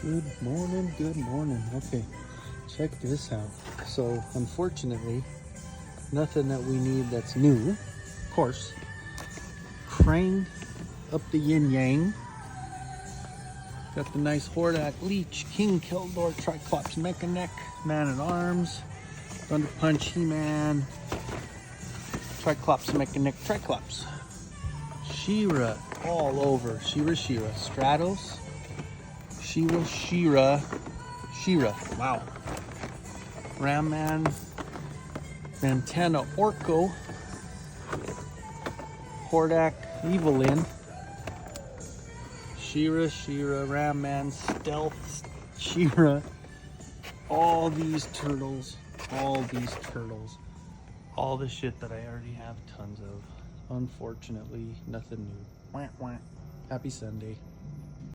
Good morning, good morning. Okay, check this out. So, unfortunately, nothing that we need that's new. Of course, crane up the yin yang. Got the nice Hordak, Leech, King Keldor, Triclops, Mechanic, Man at Arms, Thunder Punch, He-Man, Triclops, Mechanic, Triclops, She-Ra all over. She-Ra, Stratos, She-Ra, wow. Ram Man, Vantana, Orko, Hordak, Evelyn, She-Ra, Ram Man, Stealth, She-Ra, all these turtles, all the shit that I already have tons of. Unfortunately, nothing new. Wah, wah. Happy Sunday.